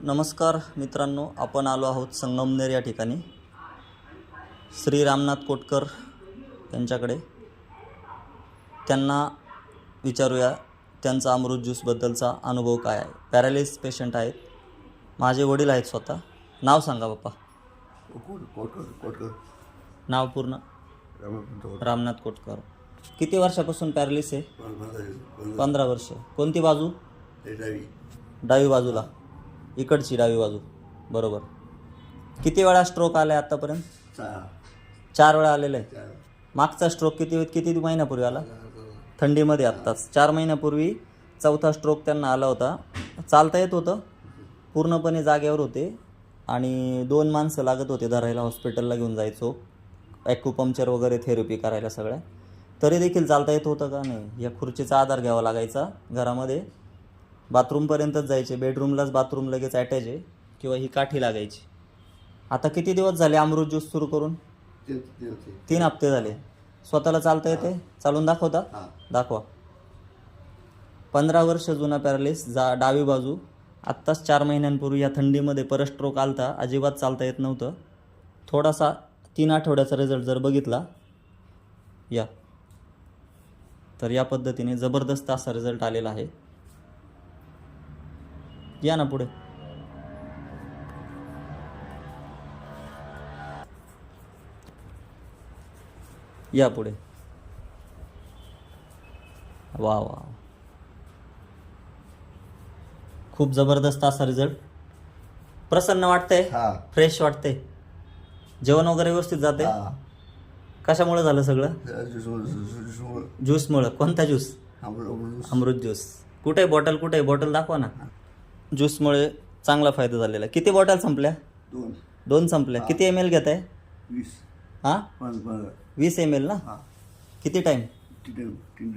नमस्कार मित्रांनो, आपण आलो आहोत संगमनेर या ठिकाणी श्री रामनाथ कोटकर यांच्याकडे. त्यांना विचारूया त्यांचा अमृत ज्यूसबद्दलचा अनुभव काय आहे. पॅरालिसिस पेशंट आहेत, माझे वडील आहेत स्वतः. नाव सांगा बाप्पा. कोटकर नाव पूर्ण. रामनाथ कोटकर. किती वर्षापासून पॅरालिसिस आहे? 15 वर्ष. कोणती बाजू? डावी बाजूला, इकडची डावी बाजू. बरोबर. किती वेळा स्ट्रोक आला आहे आत्तापर्यंत? 4 वेळा आलेला आहे. मागचा स्ट्रोक किती महिन्यापूर्वी आला? थंडीमध्ये आत्ताच 4 महिन्यापूर्वी चौथा स्ट्रोक त्यांना आला होता. चालता येत होतं, पूर्णपणे जागेवर होते आणि 2 माणसं लागत होते धरायला. हॉस्पिटलला घेऊन जायचो, ॲक्युपंक्चर वगैरे थेरपी करायला सगळ्या. तरी देखील चालता येत होतं का नाही. या खुर्चीचा आधार घ्यावा लागायचा घरामध्ये. बाथरूमपर्यंतच जायचे, बेडरूमलाच बाथरूम लगेच अटॅच आहे, किंवा ही काठी लागायची. आता किती दिवस झाले अमृत ज्यूस सुरू करून? 3 हप्ते झाले. स्वतःला चालता येते? चालून दाखवता? दाखवा. 15 वर्ष जुना पॅरालिसिस, डावी बाजू. आत्ताच 4 महिन्यांपूर्वी या थंडीमध्ये परत स्ट्रोक आलता. अजिबात चालता येत नव्हतं. थोडासा 3 आठवड्याचा रिझल्ट जर बघितला या, तर या पद्धतीने जबरदस्त असा रिझल्ट आलेला आहे. या ना पुढे. या पुढे. वा वा, खूप जबरदस्त असा रिझल्ट. प्रसन्न वाटतंय, फ्रेश वाटतंय, जेवण वगैरे व्यवस्थित जाते. कशामुळे झालं सगळं? ज्यूसमुळं. कोणता ज्यूस? अमृत ज्यूस. कुठे बॉटल? कुठे बॉटल? दाखवा ना. ज्यूसमुळे चांगला फायदा झालेला. किती बॉटल संपल्या? 2 संपल्या. किती ml घेत आहे? 20 ml ना. किती टाईम?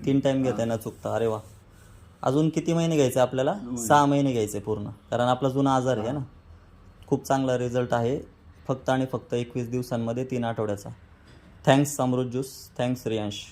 3 टाईम घेत आहे ना चुकता. अरे वा. अजून किती महिने घ्यायचे आपल्याला? 6 महिने घ्यायचे पूर्ण, कारण आपला जुना आजार आहे ना. खूप चांगला रिझल्ट आहे, फक्त आणि फक्त 21 दिवसांमध्ये, 3 आठवड्याचा. थँक्स अमृत ज्यूस. थँक्स रियांश.